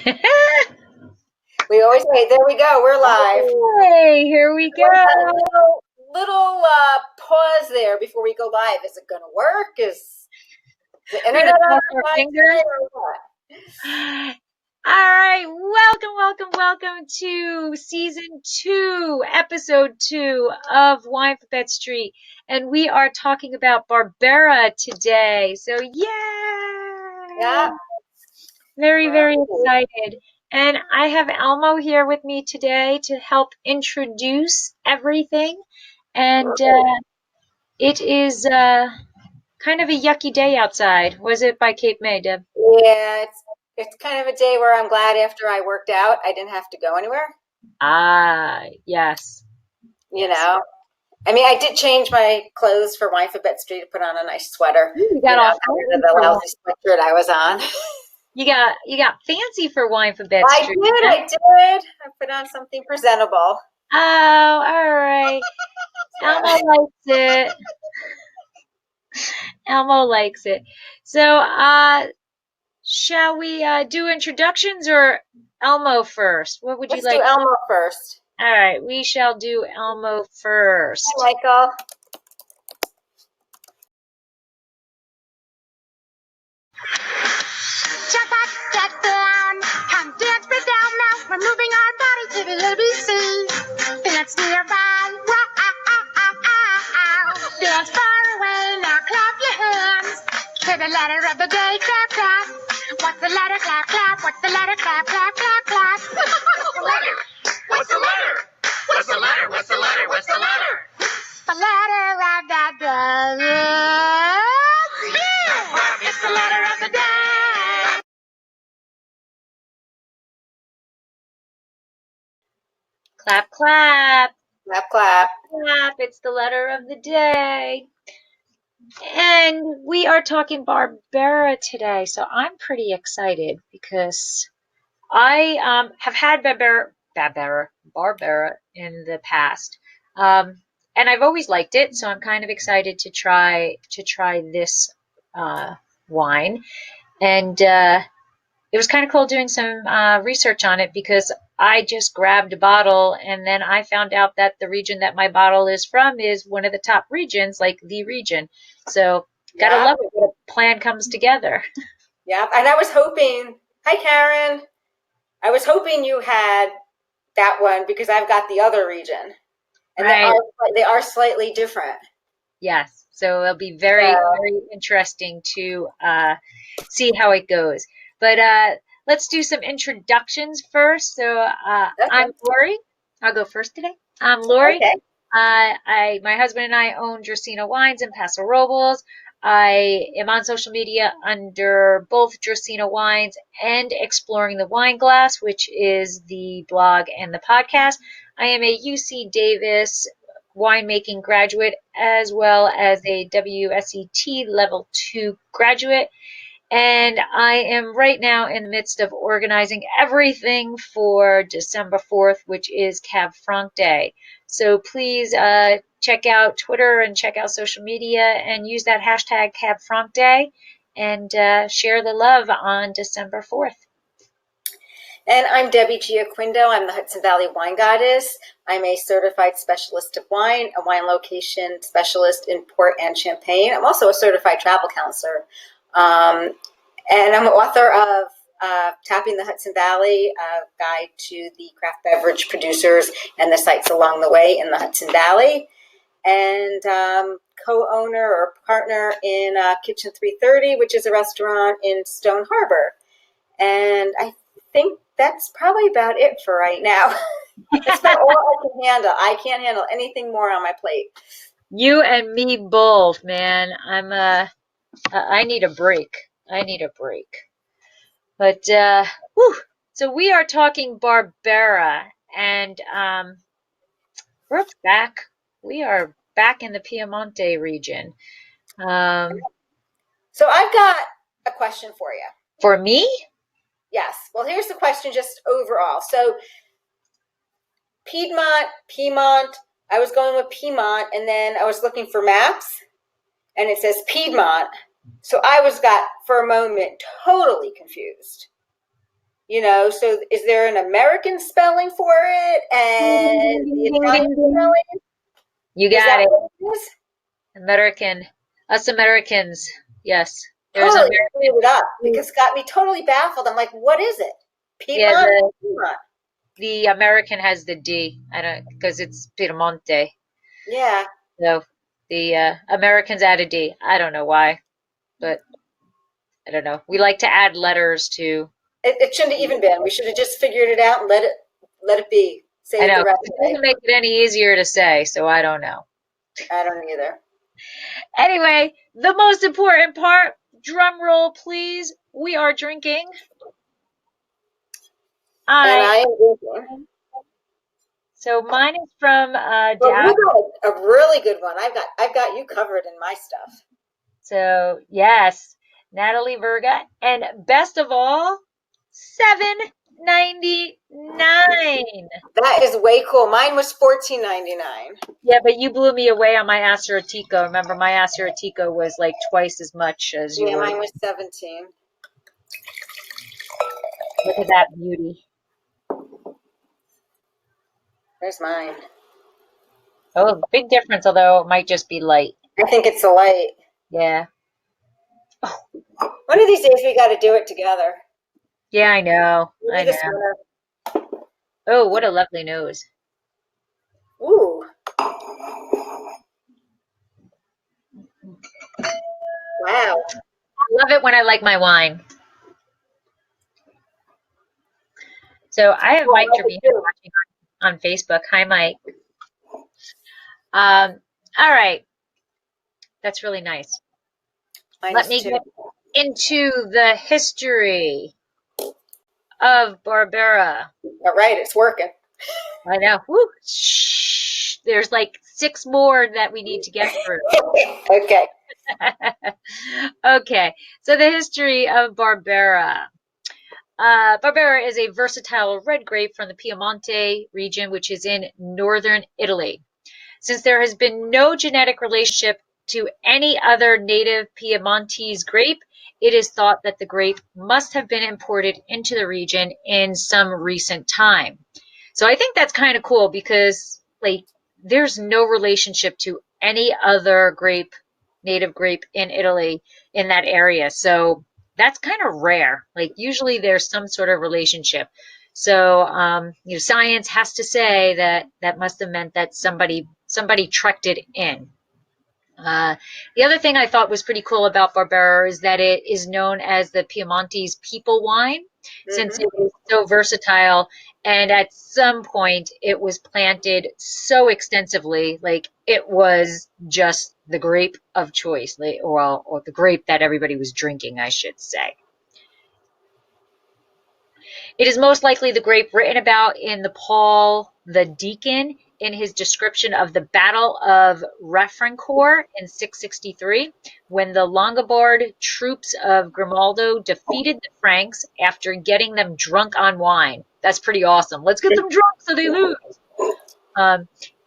We always say, there we go, we're live. Hey, here we go. Little pause there before we go live. Is it going to work? Is the internet on our side today or what? All right, welcome to season 2, episode 2 of Winephabet Street, and we are talking about Barbera today. So, Yeah. very excited. And I have Elmo here with me today to help introduce everything. And it is kind of a yucky day outside. Was it by Cape May, Deb? Yeah, it's kind of a day where I'm glad after I worked out, I didn't have to go anywhere. Ah, yes. You know, I mean, I did change my clothes for Winephabet Street to put on a nice sweater. You got all the lousy sweatshirt I was on. You got fancy for Winephabet Street. I did. I put on something presentable. Oh, all right. Elmo likes it. Elmo likes it. So, shall we do introductions or Elmo first? What would you like? Let's do Elmo first. All right, we shall do Elmo first. Hi, Michael. Jump up, get down, come dance me down now. We're moving our body to the ABC. Dance nearby, wow. Dance far away, now clap your hands. To the letter of the day, clap, clap. What's the letter, clap, clap. What's the letter, clap, clap, clap, clap. What's the letter? What's the letter? What's the letter? What's the letter? What's the letter? The letter of the day is B. It's the letter of the day. Clap, clap. Clap, clap. Clap. It's the letter of the day. And we are talking Barbera today, so I'm pretty excited because I have had Barbera in the past, and I've always liked it. So I'm kind of excited to try this wine, and it was kind of cool doing some research on it because I just grabbed a bottle and then I found out that the region that my bottle is from is one of the top regions, like the region. So gotta love it when a plan comes together. Yeah, and I was hoping, hi Karen, I was hoping you had that one because I've got the other region. And they are slightly different. Yes, so it'll be very interesting to see how it goes. But let's do some introductions first. So Okay. I'm Lori. I'll go first today. I'm Lori. Okay. My husband and I own Dracaena Wines in Paso Robles. I am on social media under both Dracaena Wines and Exploring the Wine Glass, which is the blog and the podcast. I am a UC Davis winemaking graduate as well as a WSET Level 2 graduate. And I am right now in the midst of organizing everything for December 4th, which is Cab Franc Day. So please check out Twitter and check out social media and use that hashtag Cab Franc Day and share the love on December 4th. And I'm Debbie Giaquindo. I'm the Hudson Valley Wine Goddess. I'm a certified specialist of wine, a wine location specialist in port and champagne. I'm also a certified travel counselor. And I'm an author of Tapping the Hudson Valley, a guide to the craft beverage producers and the sites along the way in the Hudson Valley, and co-owner or partner in Kitchen 330, which is a restaurant in Stone Harbor. And I think that's probably about it for right now. That's about all I can handle. I can't handle anything more on my plate. You and me both, man. I need a break. But so we are talking Barbera, and we're back. We are back in the Piemonte region. So I've got a question for you. For me? Yes. Well, here's the question just overall. So Piedmont, I was going with Piedmont, and then I was looking for maps, and it says Piedmont. So I got, for a moment, totally confused. So is there an American spelling for it and the Italian spelling? You Is got that it. what it is? American. Us Americans. Yes. There's Totally American. cleared it up because it got me totally baffled. I'm like, what is it? Yeah, Piedmont? Piedmont. the American has the D. I don't, because it's Piemonte. Yeah. So the Americans add a D. I don't know why, but I don't know. We like to add letters to. It shouldn't have even been. We should have just figured it out and let it be. Say I it know the right it way. doesn't make it any easier to say, so I don't know. I don't either. Anyway, the most important part. Drum roll, please. We are drinking. And I I am drinking. So mine is from But Dad. you got a really good one. I've got you covered in my stuff. So yes, Natalie Verga, and best of all, $7.99. That is way cool. Mine was $14.99. Yeah, but you blew me away on my Assyrtiko. Remember, my Assyrtiko was like twice as much as Yeah, yours. mine was 17. Look at that beauty. There's mine. Oh, big difference, although it might just be light. I think it's a light. Yeah. One of these days we got to do it together. Yeah, I know. I Maybe this know. winter. Oh, what a lovely nose. Ooh. Wow. I love it when I like my wine. So I have Mike Trevino watching on Facebook. Hi, Mike. All right. That's really nice. Let me get into the history of Barbera. All right, it's working. I know. Woo. Shh. There's like 6 more that we need to get through. Okay. Okay. So the history of Barbera. Barbera is a versatile red grape from the Piemonte region, which is in northern Italy. Since there has been no genetic relationship to any other native Piemontese grape, it is thought that the grape must have been imported into the region in some recent time. So I think that's kind of cool because like there's no relationship to any other grape, native grape in Italy in that area. So that's kind of rare. Like usually there's some sort of relationship. So science has to say that that must have meant that somebody trekked it in. The other thing I thought was pretty cool about Barbera is that it is known as the Piemonte's people wine, since it is so versatile. And at some point, it was planted so extensively, like it was just the grape of choice, or the grape that everybody was drinking, I should say. It is most likely the grape written about in the Paul the Deacon in his description of the Battle of Refrancourt in 663, when the Longobard troops of Grimaldo defeated the Franks after getting them drunk on wine. That's pretty awesome. Let's get them drunk so they lose.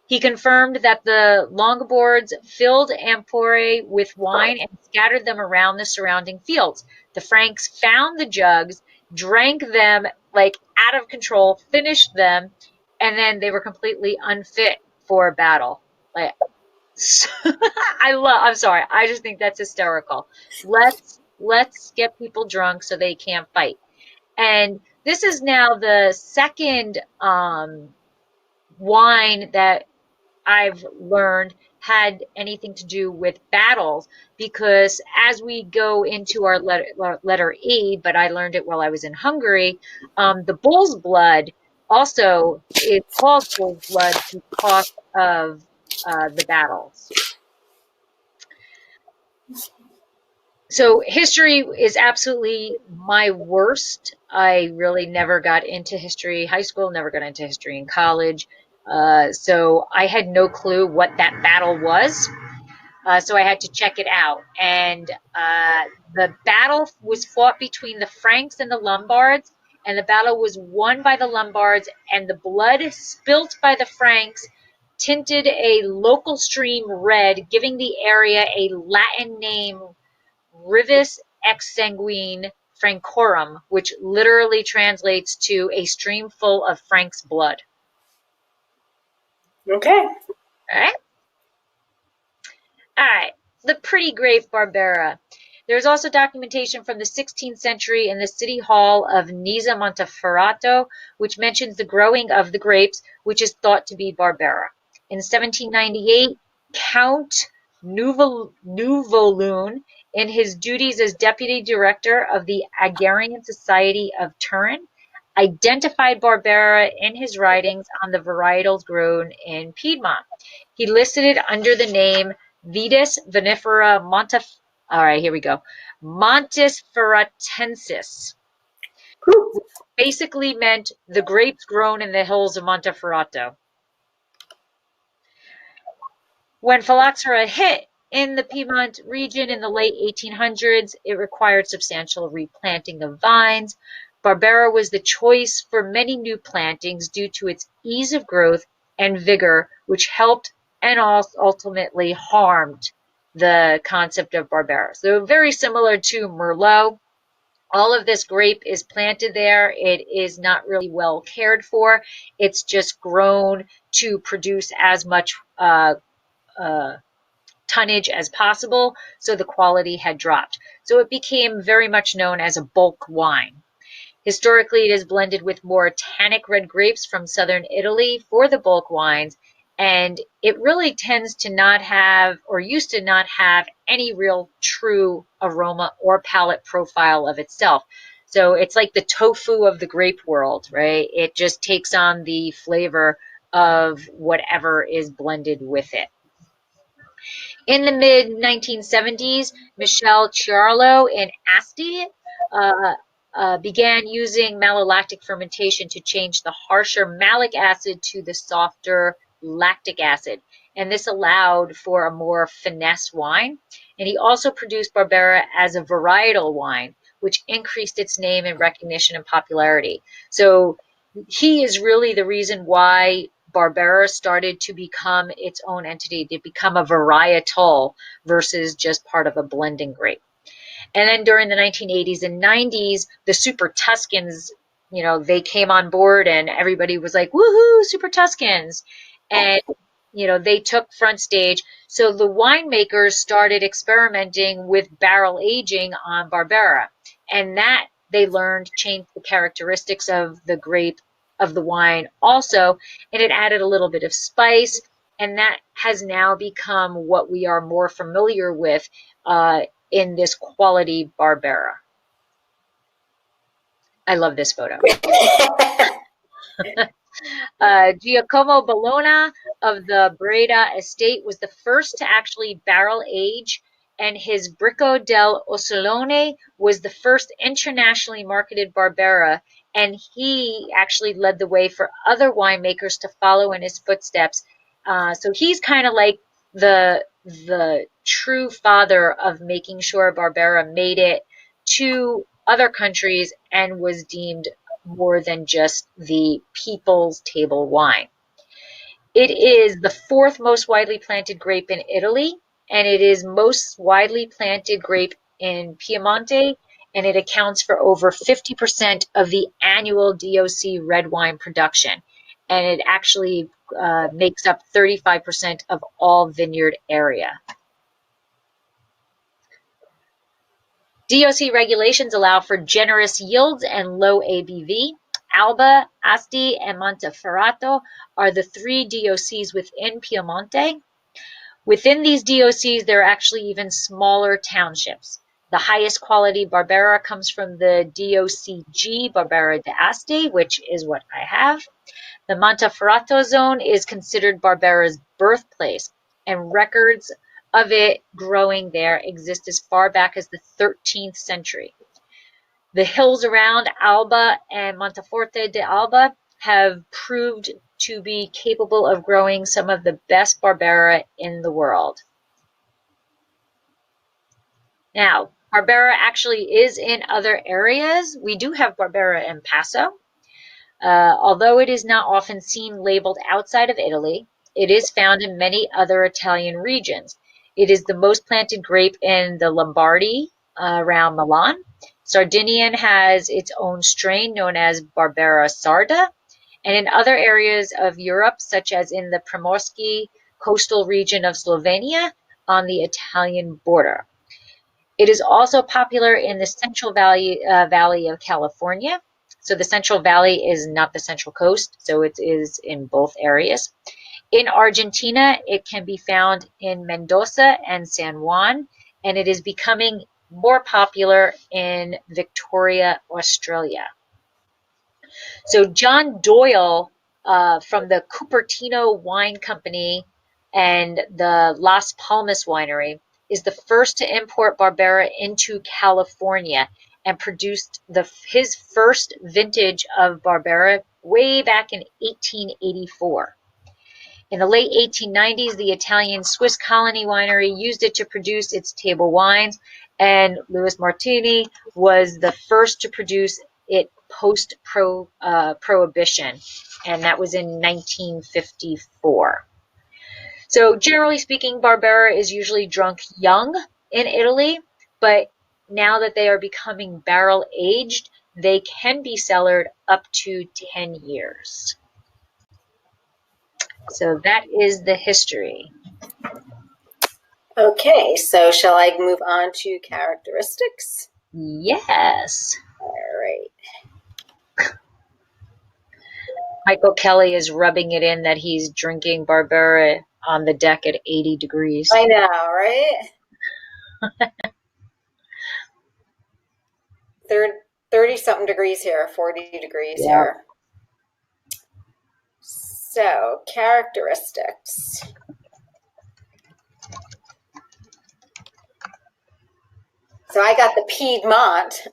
He confirmed that the Longobards filled amphorae with wine and scattered them around the surrounding fields. The Franks found the jugs, drank them like out of control, finished them, and then they were completely unfit for battle. Like, I'm sorry, I just think that's hysterical. Let's get people drunk so they can't fight. And this is now the second wine that I've learned had anything to do with battles, because as we go into our letter E, but I learned it while I was in Hungary, the bull's blood also is called bull's blood because of the battles. So history is absolutely my worst. I really never got into history in high school, never got into history in college. So I had no clue what that battle was. So I had to check it out. And the battle was fought between the Franks and the Lombards, and the battle was won by the Lombards, and the blood spilt by the Franks tinted a local stream red, giving the area a Latin name, Rivis exsanguine, Francorum, which literally translates to a stream full of Frank's blood. Okay. All right. All right. The pretty grape Barbera. There's also documentation from the 16th century in the city hall of Nizza Monteferrato, which mentions the growing of the grapes, which is thought to be Barbera. In 1798, Count Nouvelune, in his duties as deputy director of the Agrarian Society of Turin, identified Barbera in his writings on the varietals grown in Piedmont. He listed it under the name Vitis vinifera Monteferratensis, Whew. basically meant the grapes grown in the hills of Monteferrato. When phylloxera hit in the Piedmont region in the late 1800s, it required substantial replanting of vines. Barbera was the choice for many new plantings due to its ease of growth and vigor, which helped and ultimately harmed the concept of Barbera. So very similar to Merlot. All of this grape is planted there. It is not really well cared for. It's just grown to produce as much tonnage as possible, so the quality had dropped. So it became very much known as a bulk wine. Historically, it is blended with more tannic red grapes from southern Italy for the bulk wines, and it really tends to not have, or used to not have, any real true aroma or palate profile of itself. So it's like the tofu of the grape world, right? It just takes on the flavor of whatever is blended with it. In the mid-1970s, Michel Chiarlo and Asti began using malolactic fermentation to change the harsher malic acid to the softer lactic acid. And this allowed for a more finesse wine. And he also produced Barbera as a varietal wine, which increased its name and recognition and popularity. So he is really the reason why Barbera started to become its own entity, to become a varietal versus just part of a blending grape. And then during the 1980s and 90s, the Super Tuscans, they came on board and everybody was like, woohoo, Super Tuscans. And, they took front stage. So the winemakers started experimenting with barrel aging on Barbera. And that they learned changed the characteristics of the grape, of the wine also, and it added a little bit of spice, and that has now become what we are more familiar with in this quality Barbera. I love this photo. Giacomo Bologna of the Breda estate was the first to actually barrel age, and his Bricco del Ossolone was the first internationally marketed Barbera, and he actually led the way for other winemakers to follow in his footsteps. So he's kind of like the true father of making sure Barbera made it to other countries and was deemed more than just the people's table wine. It is the fourth most widely planted grape in Italy, and it is most widely planted grape in Piemonte, and it accounts for over 50% of the annual DOC red wine production. And it actually makes up 35% of all vineyard area. DOC regulations allow for generous yields and low ABV. Alba, Asti, and Monteferrato are the three DOCs within Piemonte. Within these DOCs, there are actually even smaller townships. The highest quality Barbera comes from the DOCG, Barbera d'Asti, which is what I have. The Monteferrato zone is considered Barbera's birthplace, and records of it growing there exist as far back as the 13th century. The hills around Alba and Monteforte de Alba have proved to be capable of growing some of the best Barbera in the world. Now, Barbera actually is in other areas. We do have Barbera in Paso. Although it is not often seen labeled outside of Italy, it is found in many other Italian regions. It is the most planted grape in the Lombardy around Milan. Sardinian has its own strain known as Barbera sarda, and in other areas of Europe, such as in the Primorsky coastal region of Slovenia on the Italian border. It is also popular in the Central Valley of California. So the Central Valley is not the Central Coast, so it is in both areas. In Argentina, it can be found in Mendoza and San Juan, and it is becoming more popular in Victoria, Australia. So John Doyle from the Cupertino Wine Company and the Las Palmas Winery is the first to import Barbera into California and produced his first vintage of Barbera way back in 1884. In the late 1890s, the Italian Swiss Colony Winery used it to produce its table wines, and Louis Martini was the first to produce it post-prohibition, and that was in 1954. So generally speaking, Barbera is usually drunk young in Italy, but now that they are becoming barrel aged, they can be cellared up to 10 years. So that is the history. Okay, so shall I move on to characteristics? Yes. All right. Michael Kelly is rubbing it in that he's drinking Barbera on the deck at 80 degrees. I know, right? 30-something degrees here, 40 degrees here. So, characteristics. So I got the Piedmont.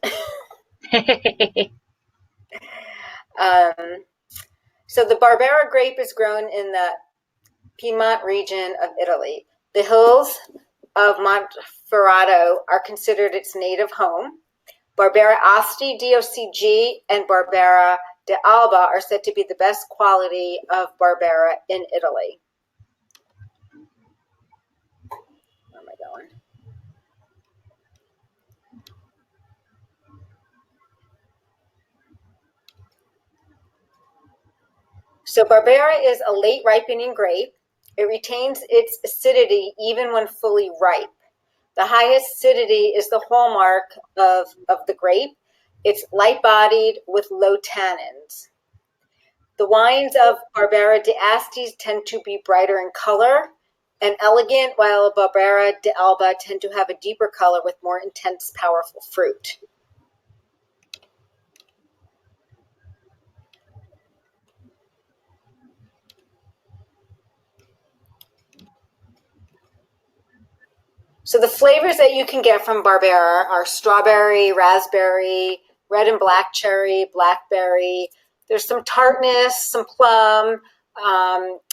So the Barbera grape is grown in the Piedmont region of Italy. The hills of Monferrato are considered its native home. Barbera Asti, DOCG, and Barbera de Alba are said to be the best quality of Barbera in Italy. Where am I going? So Barbera is a late ripening grape. It retains its acidity even when fully ripe. The highest acidity is the hallmark of the grape. It's light-bodied with low tannins. The wines of Barbera de Asti tend to be brighter in color and elegant, while Barbera de Alba tend to have a deeper color with more intense, powerful fruit. So the flavors that you can get from Barbera are strawberry, raspberry, red and black cherry, blackberry. There's some tartness, some plum.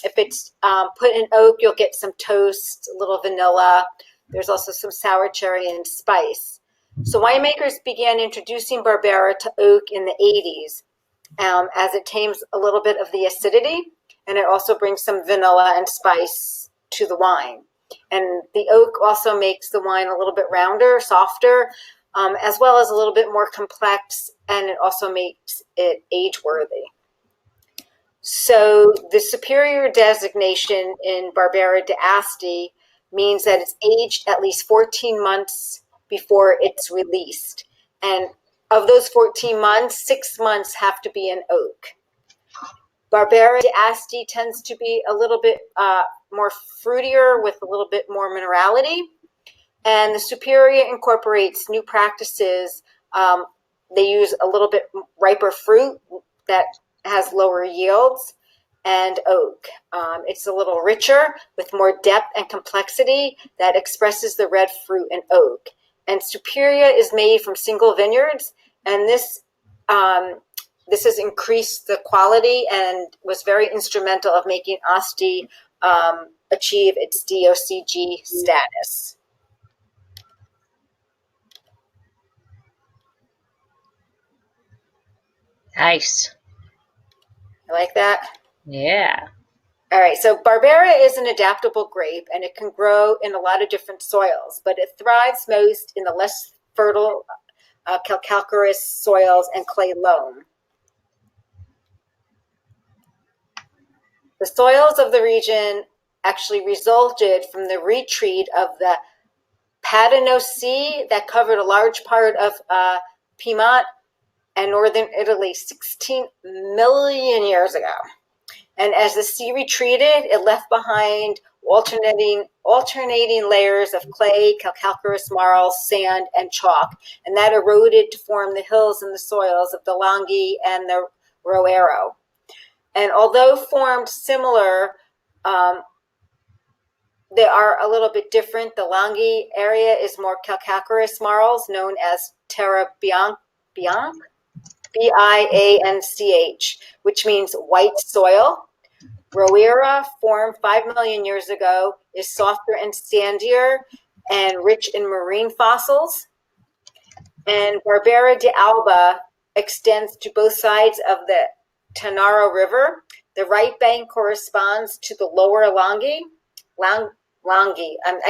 If it's put in oak, you'll get some toast, a little vanilla. There's also some sour cherry and spice. So winemakers began introducing Barbera to oak in the 80s as it tames a little bit of the acidity, and it also brings some vanilla and spice to the wine. And the oak also makes the wine a little bit rounder, softer, as well as a little bit more complex, and it also makes it age-worthy. So the superior designation in Barbera de Asti means that it's aged at least 14 months before it's released. And of those 14 months, 6 months have to be in oak. Barbera de Asti tends to be a little bit more fruitier with a little bit more minerality. And the Superior incorporates new practices. They use a little bit riper fruit that has lower yields and oak. It's a little richer with more depth and complexity that expresses the red fruit and oak. And Superior is made from single vineyards, and this has increased the quality and was very instrumental of making Asti achieve its DOCG status. Nice. You like that? Yeah. All right, so Barbera is an adaptable grape, and it can grow in a lot of different soils, but it thrives most in the less fertile calcareous soils, and clay loam. The soils of the region actually resulted from the retreat of the Padano Sea that covered a large part of Piedmont and northern Italy 16 million years ago. And as the sea retreated, it left behind alternating layers of clay, calcareous marl, sand, and chalk, and that eroded to form the hills and the soils of the Langhi and the Roero. And although formed similar, they are a little bit different. The Langhi area is more calcareous marls, known as terra bianca, B-I-A-N-C-H, which means white soil. Roera, formed 5 million years ago, is softer and sandier and rich in marine fossils. And Barbera de Alba extends to both sides of the Tanaro River. The right bank corresponds to the lower Langhi. I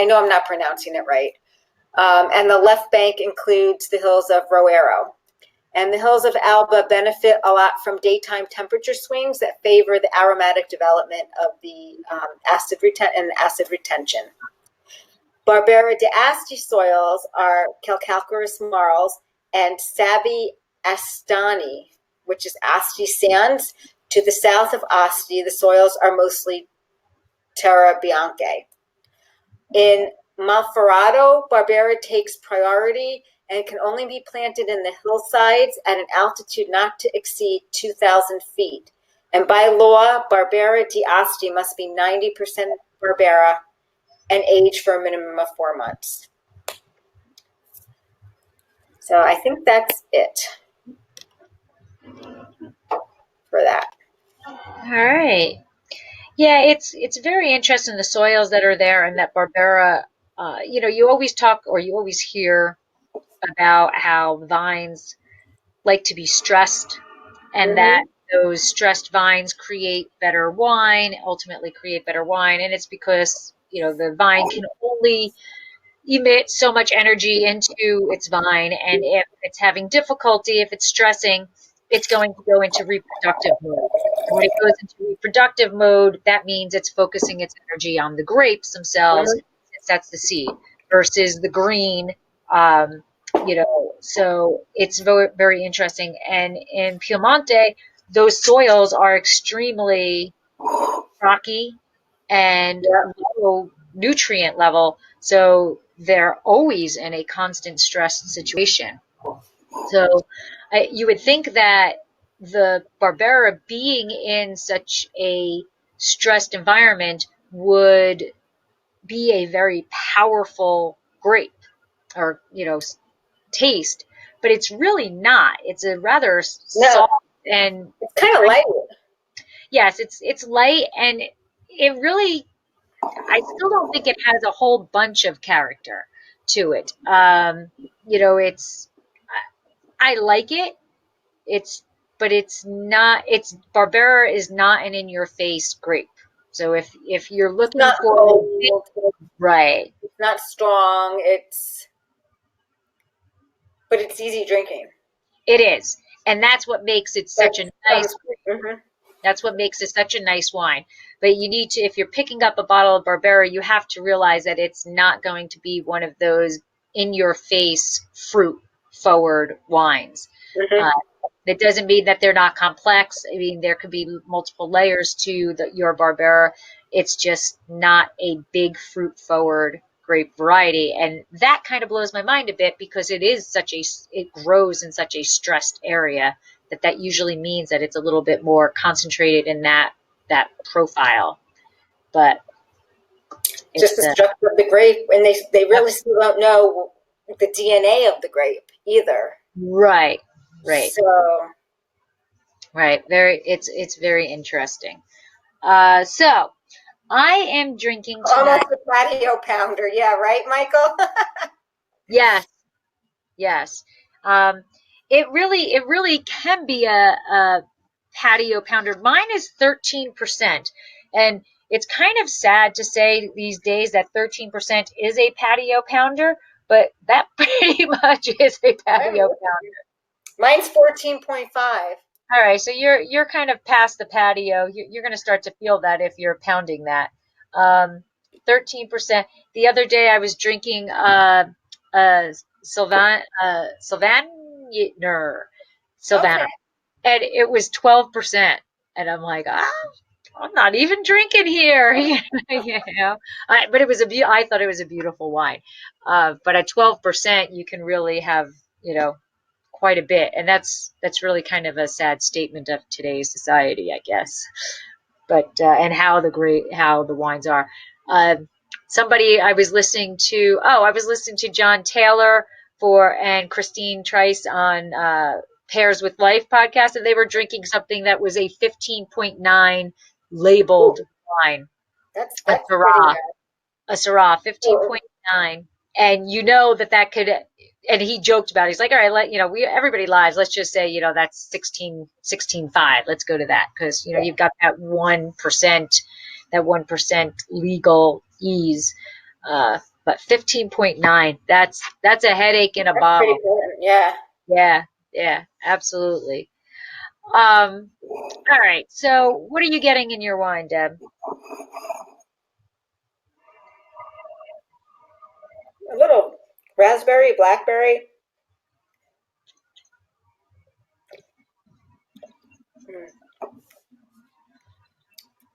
know I'm not pronouncing it right. And the left bank includes the hills of Roero. And the hills of Alba benefit a lot from daytime temperature swings that favor the aromatic development of the acid retention. Barbera de Asti soils are calcareous marls, and Sabi Astani, which is Asti sands. To the south of Asti, the soils are mostly terra bianca. In Malfarado, Barbera takes priority and can only be planted in the hillsides at an altitude not to exceed 2,000 feet. And by law, Barbera di Asti must be 90% Barbera and age for a minimum of 4 months. So I think that's it for that. All right. Yeah, it's very interesting, the soils that are there, and that Barbera. You always talk, or you always hear about how vines like to be stressed, and that those stressed vines create better wine, ultimately create better wine, and it's because the vine can only emit so much energy into its vine, and if it's having difficulty, if it's stressing, it's going to go into reproductive mode. When it goes into reproductive mode, that means it's focusing its energy on the grapes themselves, since that's the seed, versus the green. So it's very, very interesting. And in Piemonte, those soils are extremely rocky and low nutrient level, so they're always in a constant stress situation. So you would think that the Barbera, being in such a stressed environment, would be a very powerful grape, or taste, but it's really not. It's a rather soft, and it's kind of light. Yes, it's light, and it really, I still don't think it has a whole bunch of character to it. It's, I like it. But it's not. It's Barbera is not an in-your-face grape. So if you're looking for cold, right, it's not strong. But it's easy drinking. It is, and that's what makes it such a nice. Mm-hmm. That's what makes it such a nice wine. But you need to, if you're picking up a bottle of Barbera, you have to realize that it's not going to be one of those in-your-face, fruit-forward wines. That doesn't mean that they're not complex. I mean, there could be multiple layers to your Barbera. It's just not a big fruit-forward grape variety, and that kind of blows my mind a bit, because it grows in such a stressed area that usually means that it's a little bit more concentrated in that profile. But just the structure of the grape, and they really still don't know the DNA of the grape either. Right. So it's very interesting. So I am drinking tonight. Almost a patio pounder, yeah, right, Michael? Yes. It really can be a patio pounder. Mine is 13%, and it's kind of sad to say these days that 13% is a patio pounder, but that pretty much is a patio pounder. Mine's 14.5. All right, so you're kind of past the patio. You're going to start to feel that if you're pounding that. 13%. The other day I was drinking Sylvaner, Okay. and it was 12%, and I'm like, I'm not even drinking here, you know. But it was I thought it was a beautiful wine. But at 12%, you can really have, you know, quite a bit, and that's really kind of a sad statement of today's society, I guess. But and how the wines are. Somebody I was listening to John Taylor and Christine Trice on Pairs with Life podcast, and they were drinking something that was a 15.9 labeled wine, That's a pretty Syrah, good. 15.9, and you know that could. And he joked about it. He's like, all right, everybody lies. Let's just say, that's 16.5. Let's go to that. Because, you've got that 1% legal ease. But 15.9, that's a headache in a That's bottle. pretty good. Yeah. Yeah, absolutely. All right. So what are you getting in your wine, Deb? A little raspberry, blackberry.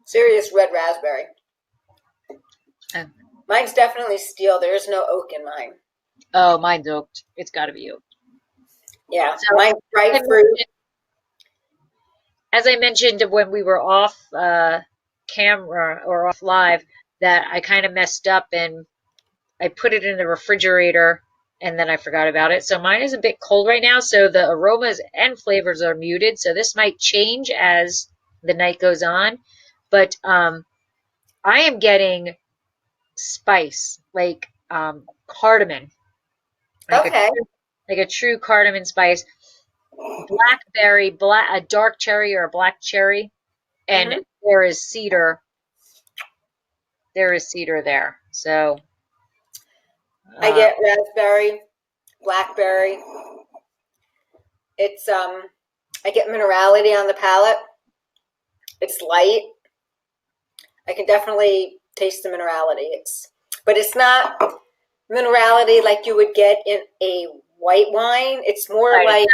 Serious red raspberry. Oh. Mine's definitely steel. There is no oak in mine. Oh, mine's oaked. It's got to be oaked. Yeah, so mine's dried fruit. As I mentioned when we were off camera or off live, that I kind of messed up and I put it in the refrigerator and then I forgot about it. So mine is a bit cold right now, so the aromas and flavors are muted. So this might change as the night goes on. But I am getting spice, like cardamom. Okay. Like a true cardamom spice. Blackberry, a dark cherry or a black cherry. And there is cedar. There is cedar there. So I get raspberry, blackberry. It's I get minerality on the palate. It's light. I can definitely taste the minerality. But it's not minerality like you would get in a white wine. It's more like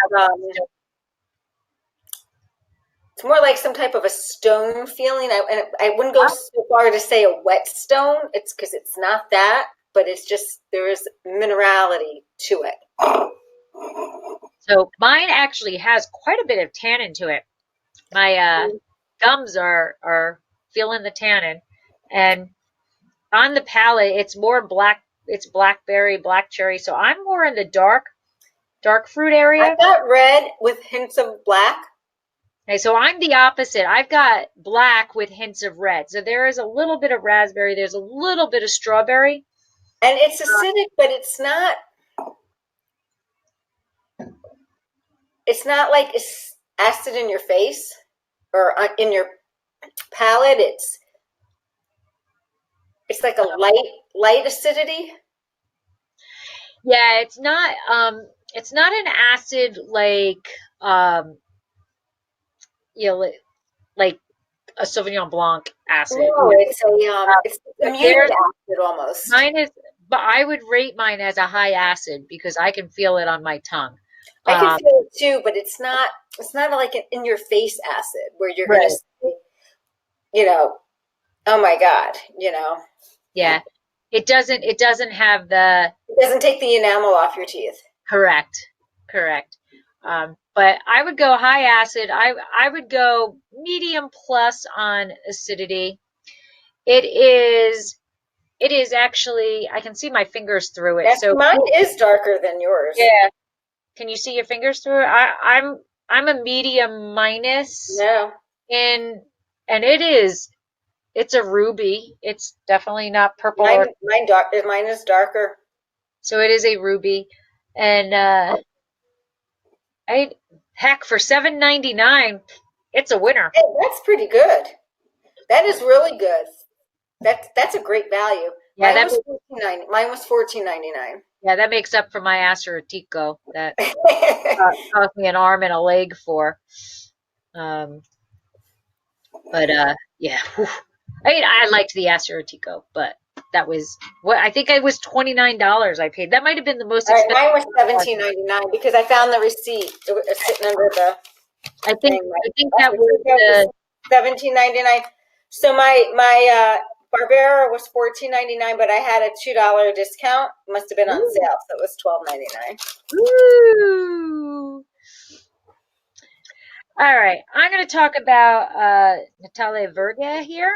it's more like some type of a stone feeling. I wouldn't go so far to say a wet stone. It's because it's not that, but it's just there is minerality to it. So mine actually has quite a bit of tannin to it. My gums are feeling the tannin, and on the palate it's more black. It's blackberry, black cherry. So I'm more in the dark fruit area. I've got red with hints of black. Okay, so I'm the opposite. I've got black with hints of red. So there is a little bit of raspberry. There's a little bit of strawberry. And it's acidic, but it's not like it's acid in your face or in your palate. It's like a light acidity. Yeah, it's not an acid like like a Sauvignon Blanc acid. No, it's a muted acid almost. Mine is, but I would rate mine as a high acid because I can feel it on my tongue. I can feel it too, but it's not like an in your face acid where you're gonna say, oh my God, Yeah. It doesn't have it doesn't take the enamel off your teeth. Correct. But I would go high acid. I would go medium plus on acidity. It is actually, I can see my fingers through it. So mine is darker than yours. Yeah. Can you see your fingers through it? I'm a medium minus. No. And it's a ruby. It's definitely not purple. Mine is darker. So it is a ruby. And for $7.99, it's a winner. Hey, that's pretty good. That is really good. That's a great value. Yeah, mine was $14.99. Yeah, that makes up for my Asuratico that cost me an arm and a leg for. Um, but yeah, whew. I mean, I liked the Asuratico, but that was what I think it was $29 I paid. That might have been the most All right, expensive. mine was $17.99 because I found the receipt. It was sitting under the thing. I think that was It the $17.99. So my Barbera was $14.99, but I had a $2 discount. Must have been on ooh, sale, so it was $12.99. ooh. All right, I'm going to talk about Natalia Verga here.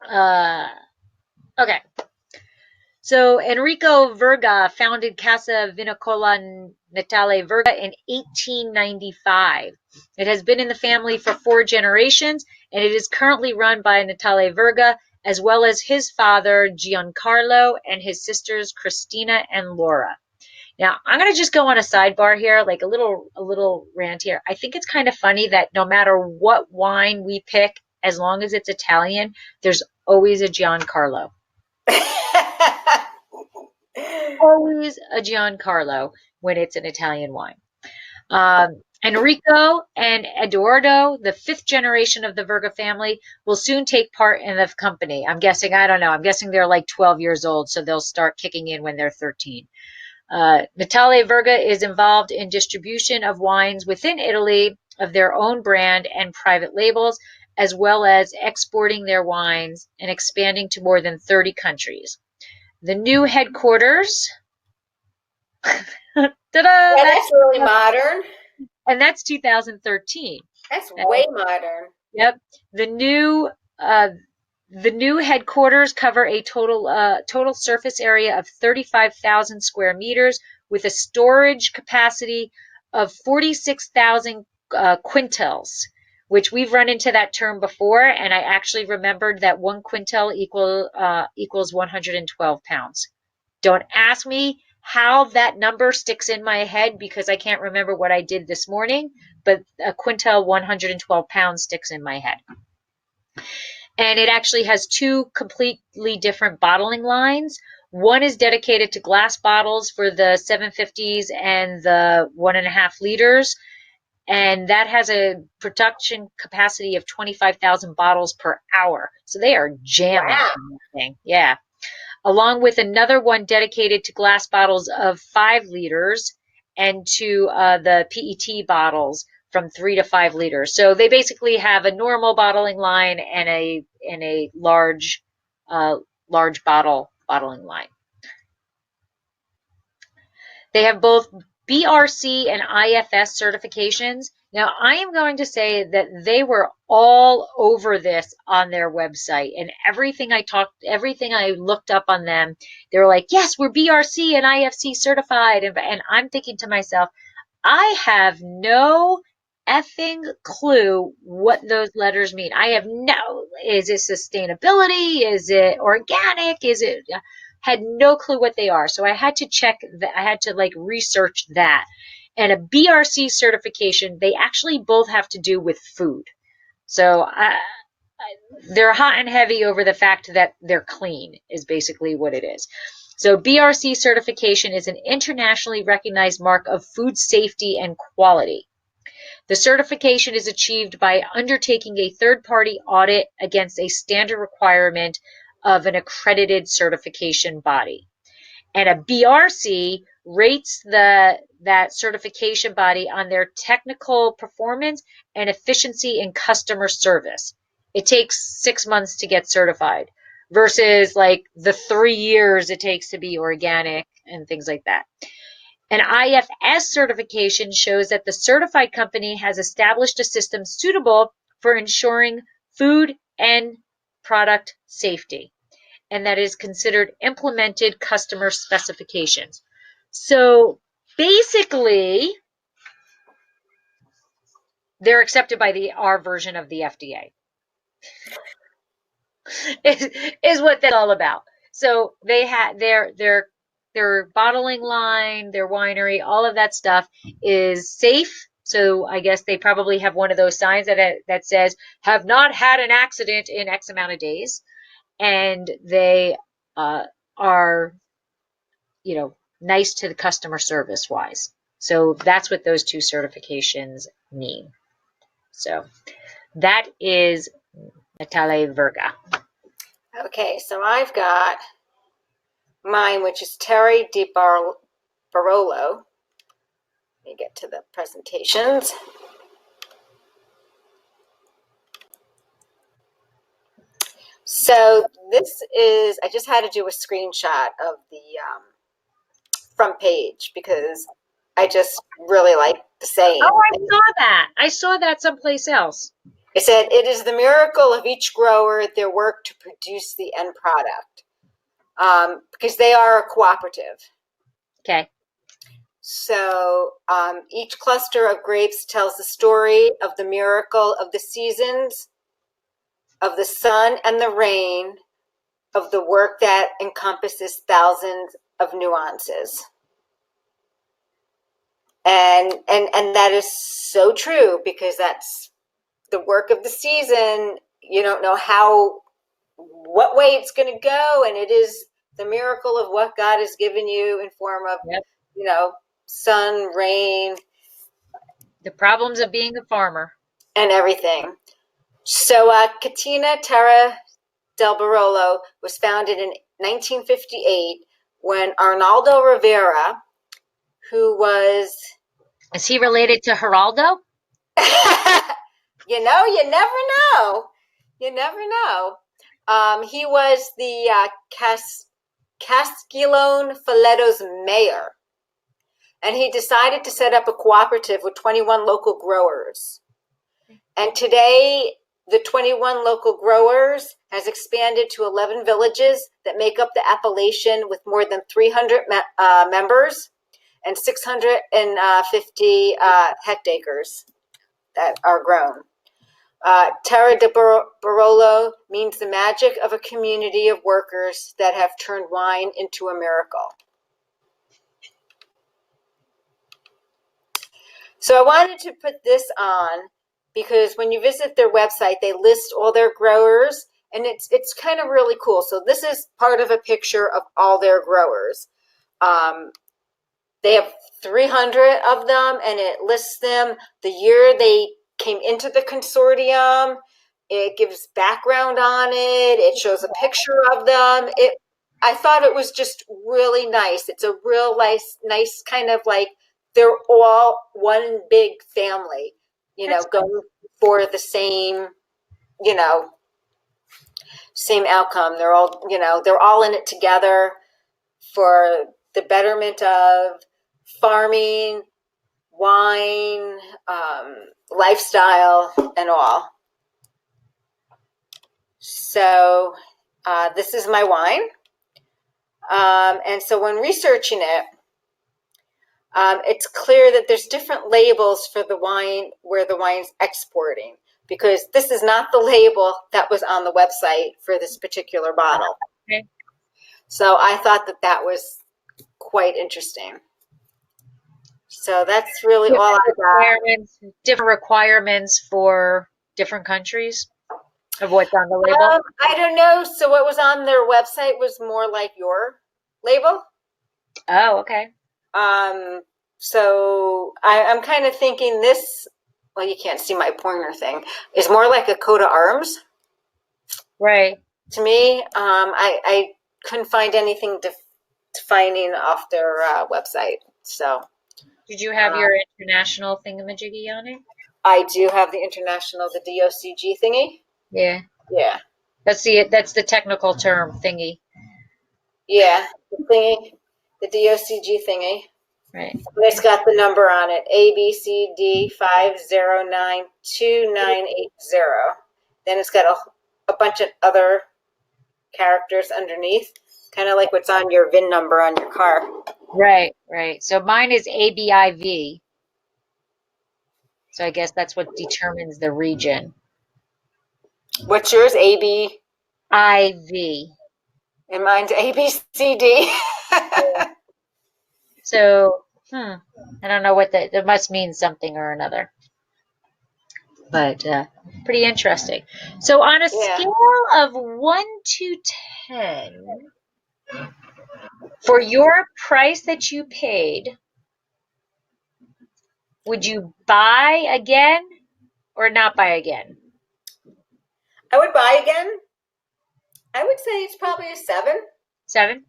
Uh, okay. So Enrico Verga founded Casa Vinicola Natale Verga in 1895. It has been in the family for 4 generations, and it is currently run by Natale Verga, as well as his father Giancarlo and his sisters Christina and Laura. Now, I'm going to just go on a sidebar here, like a little rant here. I think it's kind of funny that no matter what wine we pick, as long as it's Italian, there's always a Giancarlo. Always a Giancarlo when it's an Italian wine. Enrico and Eduardo, the 5th generation of the Verga family, will soon take part in the company. I'm guessing, I don't know, I'm guessing they're like 12 years old, so they'll start kicking in when they're 13. Natale Verga is involved in distribution of wines within Italy of their own brand and private labels, as well as exporting their wines and expanding to more than 30 countries. The new headquarters, Yeah, that's really modern. and that's 2013. That's way modern. Yep. The new uh, the new headquarters cover a total surface area of 35,000 square meters with a storage capacity of 46,000 quintals, which we've run into that term before, and I actually remembered that 1 quintal equals 112 pounds. Don't ask me how that number sticks in my head because I can't remember what I did this morning, but a quintal, 112 pounds, sticks in my head. And it actually has 2 completely different bottling lines. One is dedicated to glass bottles for the 750s and the 1.5 liters. And that has a production capacity of 25,000 bottles per hour. So they are jamming Wow. on that thing. Yeah. Along with another one dedicated to glass bottles of 5 liters and to the PET bottles from 3 to 5 liters. So they basically have a normal bottling line and a large bottling line. They have both BRC and IFS certifications. Now, I am going to say that they were all over this on their website, and everything I looked up on them, they were like, yes, we're BRC and IFC certified. And I'm thinking to myself, I have no effing clue what those letters mean. Is it sustainability? Is it organic? Had no clue what they are. So I had to check that. I had to like research that. And a BRC certification, they actually both have to do with food. So they're hot and heavy over the fact that they're clean is basically what it is. So BRC certification is an internationally recognized mark of food safety and quality. The certification is achieved by undertaking a third-party audit against a standard requirement of an accredited certification body. And a BRC rates that certification body on their technical performance and efficiency in customer service. It takes 6 months to get certified versus like the 3 years it takes to be organic and things like that. An IFS certification shows that the certified company has established a system suitable for ensuring food and product safety, and that is considered implemented customer specifications. So basically, they're accepted by our version of the FDA. is what that's all about. So they had their bottling line, their winery, all of that stuff is safe. So I guess they probably have one of those signs that says have not had an accident in X amount of days, and they are nice to the customer service wise. So that's what those two certifications mean. So that is Natale Verga. Okay, so I've got mine, which is Terry di Barolo. Let me get to the presentations. So this is, I just had to do a screenshot of the front page because I just really like the saying. Oh, I saw that. I saw that someplace else. It said, it is the miracle of each grower, their work to produce the end product. Because they are a cooperative. Okay. So each cluster of grapes tells the story of the miracle of the seasons, of the sun and the rain, of the work that encompasses thousands of nuances. And that is so true, because that's the work of the season. You don't know what way it's going to go, and it is the miracle of what God has given you in form of, sun, rain. The problems of being a farmer. And everything. So Catena Terra del Barolo was founded in 1958 when Arnaldo Rivera, who was... Is he related to Geraldo? you never know. You never know. He was the Castillon Faleto's mayor. And he decided to set up a cooperative with 21 local growers. And today, the 21 local growers has expanded to 11 villages that make up the appellation, with more than 300 members and 650 hectares that are grown. Terra di Barolo means the magic of a community of workers that have turned wine into a miracle. So I wanted to put this on because when you visit their website, they list all their growers, and it's kind of really cool. So this is part of a picture of all their growers. They have 300 of them, and it lists them, the year they came into the consortium. It gives background on it. It shows a picture of them. I thought it was just really nice. It's a real nice kind of like, they're all one big family, going for the same, same outcome. They're all in it together for the betterment of farming, wine, lifestyle, and all. So this is my wine. And so when researching it, it's clear that there's different labels for the wine where the wine's exporting, because this is not the label that was on the website for this particular bottle. Okay. So I thought that was quite interesting. So that's really all I got. Different requirements for different countries of what's on the label? I don't know. So what was on their website was more like your label. Oh, okay. So I'm kind of thinking this, well, you can't see my pointer thing, is more like a coat of arms. Right. To me, I couldn't find anything defining off their website. So. Did you have your international thingamajiggy on it? I do have the international, the DOCG thingy. Yeah. Yeah. That's the technical term, thingy. Yeah, the thingy, the DOCG thingy. Right. And it's got the number on it, ABCD 5092980. Then it's got a bunch of other characters underneath, kind of like what's on your VIN number on your car. Right, right. So mine is ABIV. So I guess that's what determines the region. What's yours? AB? IV. And mine's ABCD. So, I don't know what it must mean something or another. But pretty interesting. So on a scale of 1 to 10, For your price that you paid, would you buy again or not buy again? I would buy again. I would say it's probably a 7, 7?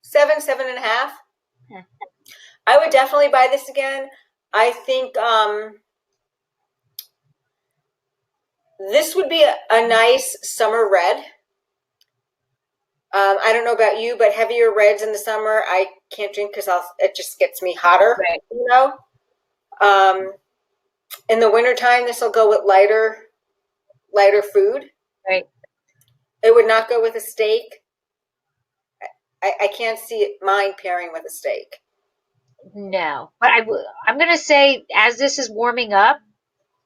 7, 7.5. Yeah. I would definitely buy this again. I think this would be a nice summer red. I don't know about you, but heavier reds in the summer, I can't drink because it just gets me hotter, Right. you know? In the wintertime, this will go with lighter food. Right. It would not go with a steak. I can't see mine pairing with a steak. No. But I'm going to say, as this is warming up,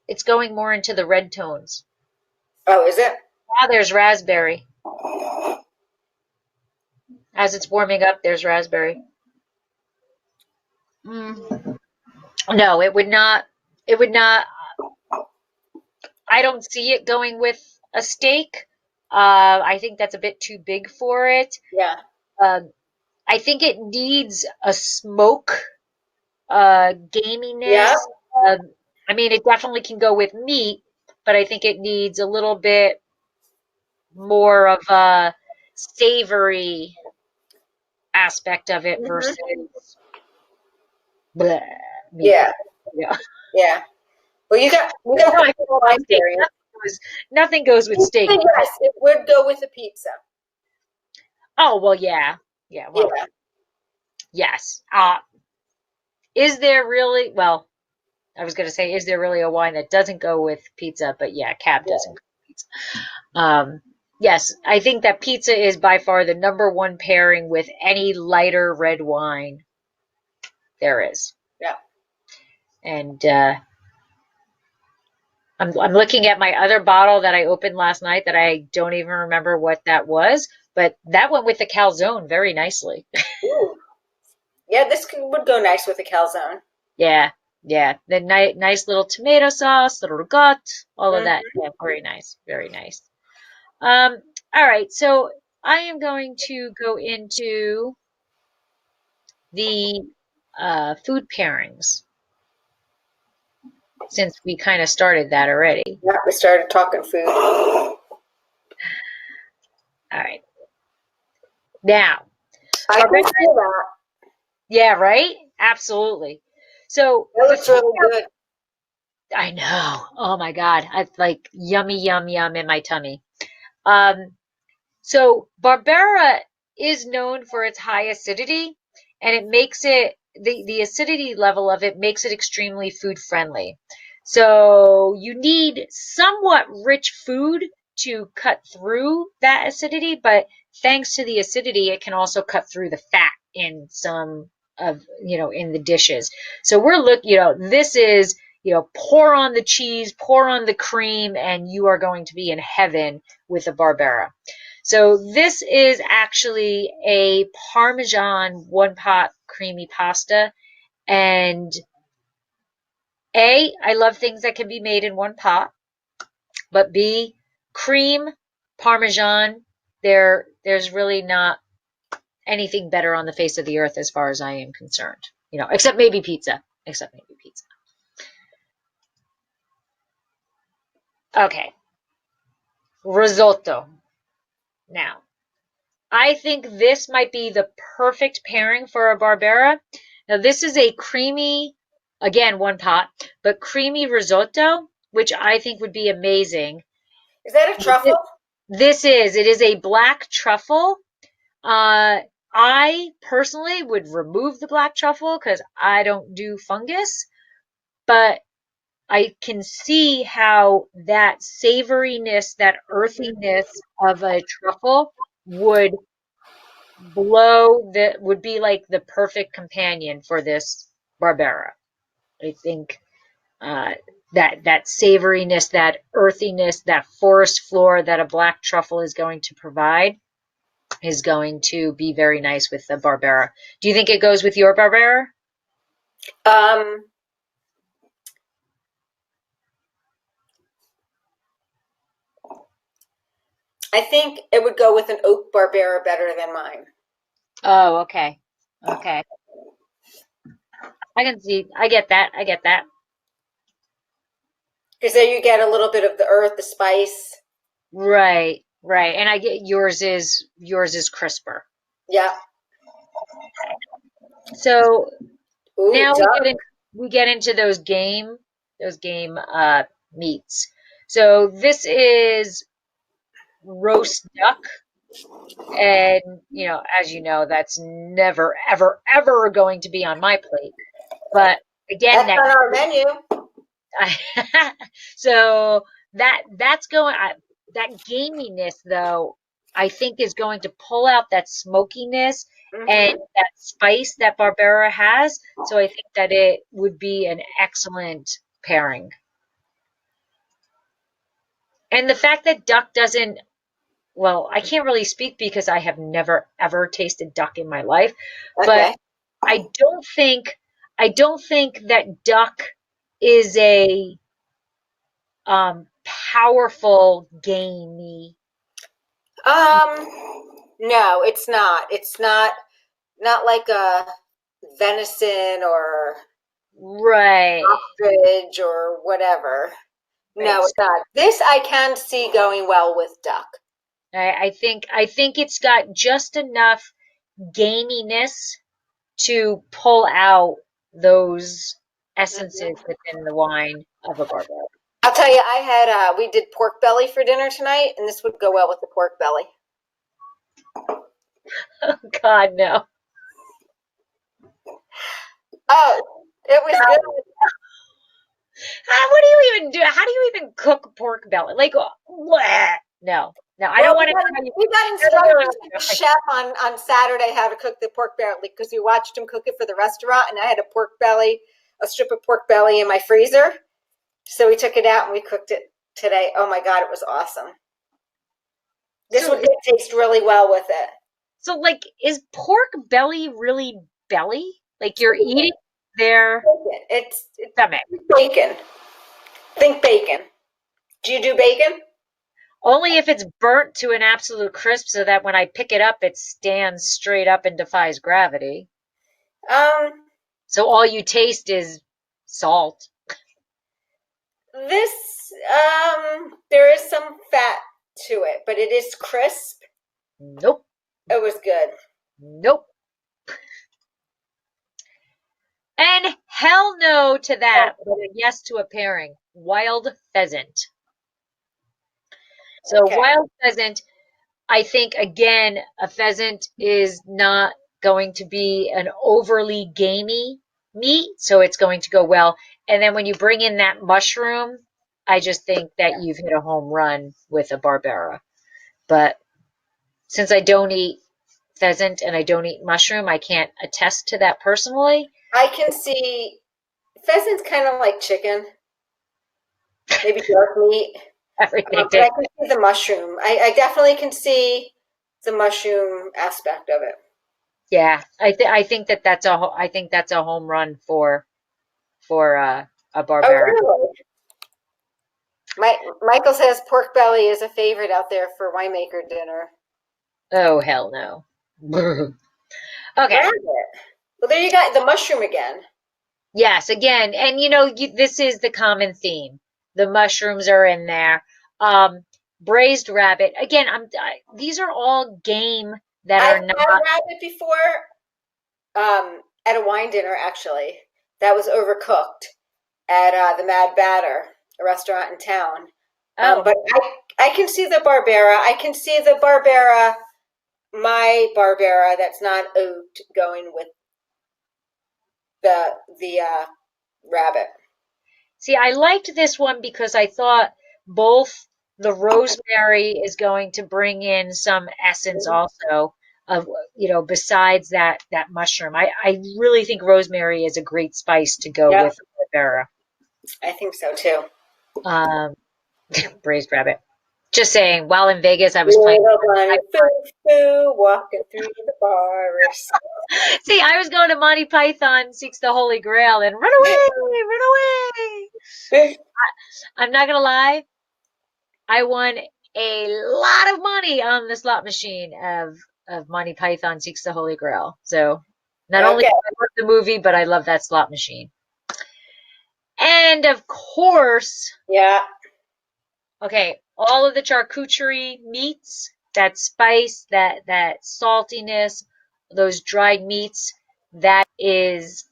it's going more into the red tones. Oh, is it? Now there's raspberry. As it's warming up, there's raspberry. No, it would not. It would not. I don't see it going with a steak. I think that's a bit too big for it. Yeah. I think it needs a smoke, gaminess. Yeah. I mean, it definitely can go with meat, but I think it needs a little bit more of a savory aspect of it versus bleh, meat. Yeah. Yeah. Yeah. Well, you got No, I feel like wine steak. pairing. Nothing goes with steak. Yes, it would go with a pizza. Oh, well, yeah. Yeah, well, Yeah. yes. Is there really, well, I was going to say, is there really a wine that doesn't go with pizza? But yeah, Cab doesn't go with pizza. Yes, I think that pizza is by far the number one pairing with any lighter red wine there is. Yeah. And I'm looking at my other bottle that I opened last night that I don't even remember what that was, but that went with the calzone very nicely. Ooh. Yeah, would go nice with a calzone. Yeah, yeah. The nice little tomato sauce, little ricotta, all of that. Yeah, very nice, very nice. All right, so I am going to go into the food pairings since we kind of started that already. Yeah, we started talking food. All right. Now, I can see that. yeah, right? Absolutely. So That looks really good. I know. Oh my God. I like yummy, yum, yum in my tummy. Um, so Barbera is known for its high acidity, and it makes it the acidity level of it makes it extremely food friendly. So you need somewhat rich food to cut through that acidity, but thanks to the acidity, it can also cut through the fat in some of, in the dishes. So this is, pour on the cheese, pour on the cream, and you are going to be in heaven with a Barbera. So this is actually a Parmesan one-pot creamy pasta. And I love things that can be made in one pot. But B, cream, Parmesan, there's really not anything better on the face of the earth as far as I am concerned. Except maybe pizza. Okay. Risotto. Now, I think this might be the perfect pairing for a Barbera. Now, this is a creamy, again, one pot, but creamy risotto, which I think would be amazing. Is that a truffle? It is a black truffle. I personally would remove the black truffle because I don't do fungus, but I can see how that savoriness, that earthiness of a truffle would be like the perfect companion for this Barbera. I think that savoriness, that earthiness, that forest floor that a black truffle is going to provide is going to be very nice with the Barbera. Do you think it goes with your Barbera? I think it would go with an oak Barbera better than mine. Oh, okay. Okay. I can see. I get that. I get that. Because there you get a little bit of the earth, the spice. Right. Right. And I get yours is crisper. Yeah. So Ooh, now duck. we get into those game meats. So this is roast duck, and as you know, that's never ever ever going to be on my plate. But again, That's on our menu. so that's going that gaminess though, I think is going to pull out that smokiness and Hmm. that spice that Barbera has. So I think that it would be an excellent pairing. And the fact that duck doesn't, well, I can't really speak because I have never ever tasted duck in my life, but Okay. I don't think I don't think that duck is a powerful gamey. No, it's not. It's not like a venison or Right. ostrich or whatever. No, Right. it's not. This I can see going well with duck. I think it's got just enough gaminess to pull out those essences Hmm. within the wine of a Barbera. I'll tell you, I had we did pork belly for dinner tonight, and this would go well with the pork belly. Oh God, no. Oh, it was good. What do you even do? How do you even cook pork belly? Like, bleh. No, no, I Well, don't want to tell you. we got instructions from the chef on Saturday how to cook the pork belly because we watched him cook it for the restaurant, and I had a pork belly, a strip of pork belly in my freezer. So we took it out and we cooked it today. Oh my God, it was awesome. This So, would taste really well with it. so like, is pork belly really belly? Like you're eating their Bacon. It's stomach. bacon. Think bacon. Do you do bacon? Only if it's burnt to an absolute crisp so that when I pick it up, it stands straight up and defies gravity. Um, So all you taste is salt. this there is some fat to it, but it is crisp. Nope. It was good. Nope. And hell no to that, but a yes to a pairing. Wild pheasant. So Okay. wild pheasant, I think again, a pheasant is not going to be an overly gamey meat, so it's going to go well. And then when you bring in that mushroom, I just think that you've hit a home run with a Barbera. But since I don't eat pheasant and I don't eat mushroom, I can't attest to that personally. I can see pheasant's kind of like chicken, maybe dark meat. Everything But I tastes. can see the mushroom. I definitely can see the mushroom aspect of it. Yeah, I think that's a home run for a Oh, Barbera. really? Michael says pork belly is a favorite out there for winemaker dinner. Oh hell no. Okay. Rabbit. Well, there you got the mushroom again. Yes, again, and this is the common theme. The mushrooms are in there. Braised rabbit. Again, these are all game that I've are had not. rabbit before at a wine dinner, actually. That was overcooked at the Mad Batter, a restaurant in town. Oh, But I can see the Barbera. I can see the Barbera, my Barbera that's not oaked going with the rabbit. see, I liked this one because I thought both the rosemary is going to bring in some essence also of, besides that mushroom. I really think rosemary is a great spice to go Yep, with Barbera. I think so too. Um, braised rabbit. Just saying, while in Vegas, I was playing. Little bunny foo foo walking through the forest. See, I was going to Monty Python Seeks the Holy Grail and run away, run away. I'm not gonna lie, I won a lot of money on the slot machine of of Monty Python Seeks the Holy Grail. So not only Okay. do I love the movie, but I love that slot machine. And of course, Yeah. okay, all of the charcuterie meats, that spice, that saltiness, those dried meats, that is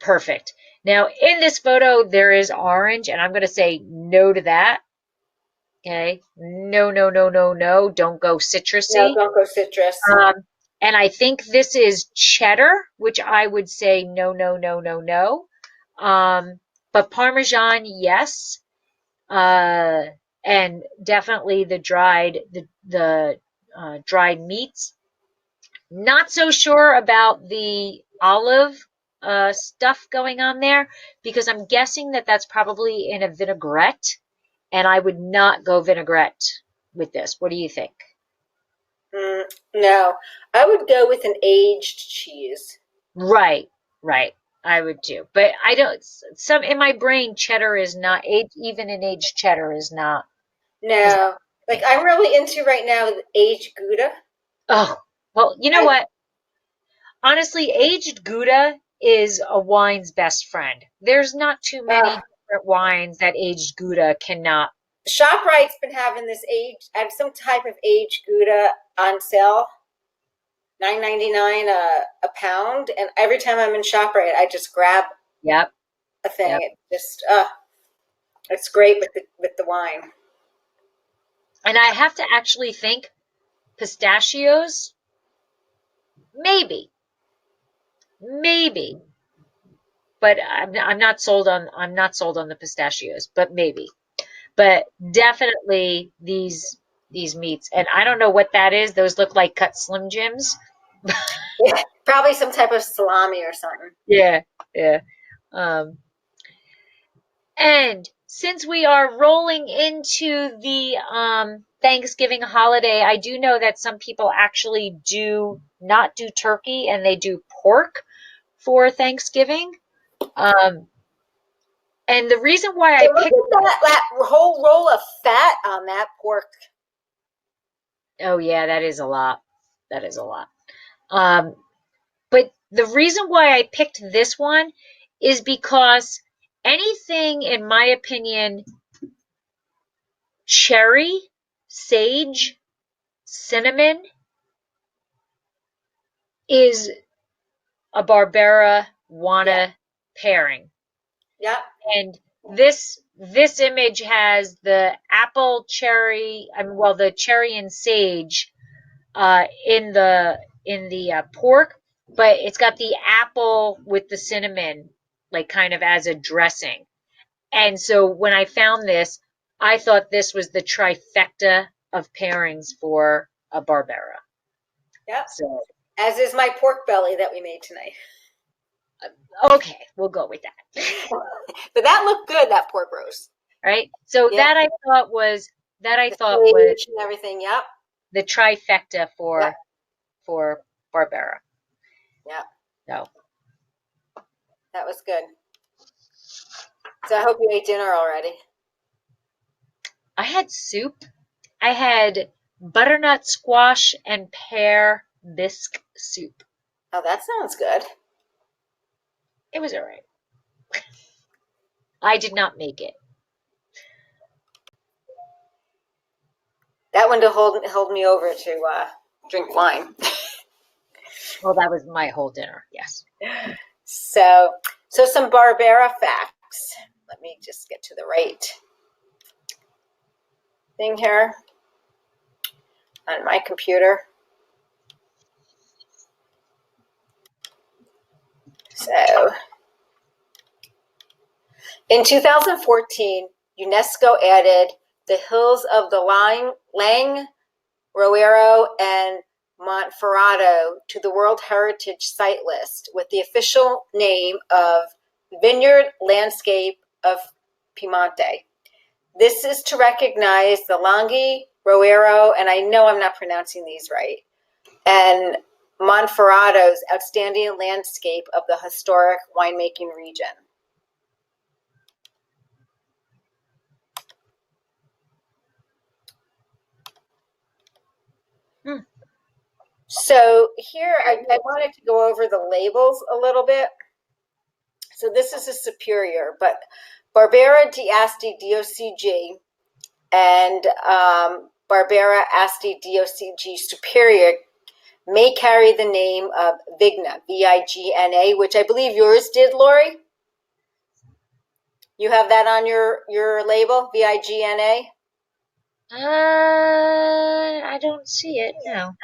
perfect. Now, in this photo, there is orange, and I'm going to say no to that. Okay, no, no, no, no, no. Don't go No, citrusy. don't go citrus. And I think this is cheddar, which I would say no, no, no, no, no. But Parmesan, yes. And definitely the dried meats. Not so sure about the olive stuff going on there because I'm guessing that that's probably in a vinaigrette, and I would not go vinaigrette with this. What do you think? No, I would go with an aged cheese. Right, right. I would too. But I don't, some in my brain, cheddar is not, even an aged cheddar is not. No, like I'm really into right now aged Gouda. Oh, well, you know what? Honestly, aged Gouda is a wine's best friend. There's not too many different wines that aged Gouda cannot. ShopRite's been having this some type of aged Gouda on sale, $9.99 a pound, and every time I'm in ShopRite, I just grab Yep, a thing. yep. It just it's great with the wine. And I have to actually think pistachios, maybe, maybe. But I'm not sold on the pistachios, but maybe. But definitely these meats. And I don't know what that is. Those look like cut Slim Jims. Yeah, probably some type of salami or something. Yeah, yeah. And since we are rolling into the Thanksgiving holiday, I do know that some people actually do not do turkey and they do pork for Thanksgiving. And the reason why I So look picked, at that whole roll of fat on that pork. oh yeah, that is a lot. That is a lot. But the reason why I picked this one is because anything, in my opinion, cherry, sage, cinnamon is a Barbera Wana pairing. Yep. And this image has the apple cherry, well, the cherry and sage in the pork, but it's got the apple with the cinnamon, like kind of as a dressing. And so when I found this, I thought this was the trifecta of pairings for a Barbera. Yep. So As is my pork belly that we made tonight. okay, we'll go with that. But that looked good, that pork roast. Right? So Yep. that I thought was Sage and everything. Yep. the trifecta for Yep. for Barbera. Yep. So That was good. So I hope you ate dinner already. I had soup. I had butternut squash and pear bisque soup. Oh, that sounds good. It was all right. I did not make it. That one to hold me over to drink wine. Well, that was my whole dinner. Yes. So some Barbera facts. Let me just get to the right thing here on my computer. So in 2014, UNESCO added the hills of the Lang, Roero, and Monferrato to the World Heritage Site list with the official name of Vineyard Landscape of Piemonte. This is to recognize the Langhi, Roero, and I know I'm not pronouncing these right, and Monferrato's outstanding landscape of the historic winemaking region. So here, I wanted to go over the labels a little bit. So this is a superior, but Barbera d'Asti DOCG and Barbera Asti DOCG superior may carry the name of Vigna, Vigna, which I believe yours did, Lori. You have that on your label, Vigna? I don't see it. No.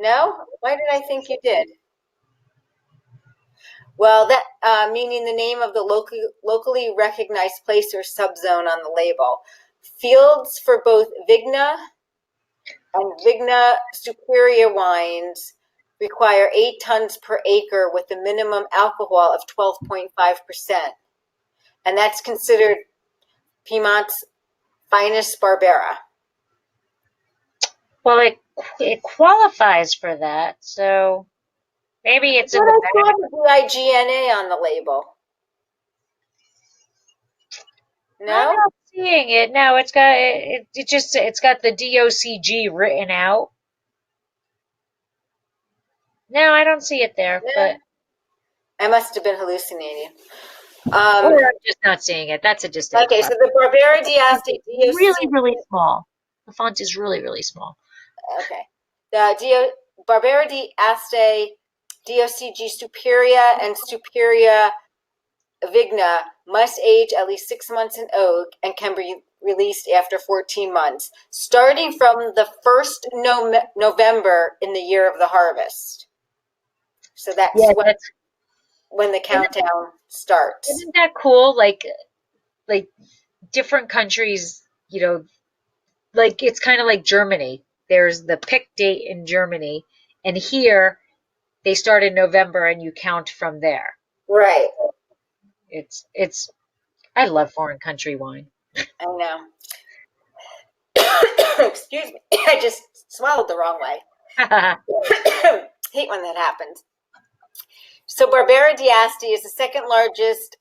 No? Why did I think you did? Well, that meaning the name of the locally recognized place or subzone on the label. Fields for both Vigna and Vigna Superior wines require 8 tons per acre with a minimum alcohol of 12.5%. And that's considered Piemont's finest Barbera. Well, it qualifies for that, so maybe it's in But the I back. saw the Vigna on the label. I'm No? not seeing it. No, it's got the DOCG written out. No, I don't see it there, but I must have been hallucinating. or I'm just not seeing it. That's a distinct Okay, so question. the Barbera d'Asti Really, DOCG. really small. The font is really, really small. Okay. The Barbera d'Asti DOCG Superia and Superia Vigna must age at least 6 months in oak and can be released after 14 months, starting from the 1st November in the year of the harvest. So that's Yeah, when the countdown starts. isn't that cool? Like different countries, like it's kind of like Germany. There's the pick date in Germany, and here they start in November and you count from there. Right. It's I love foreign country wine. I know. Excuse me. I just swallowed the wrong way. Hate when that happens. So Barbera d'Asti is the second largest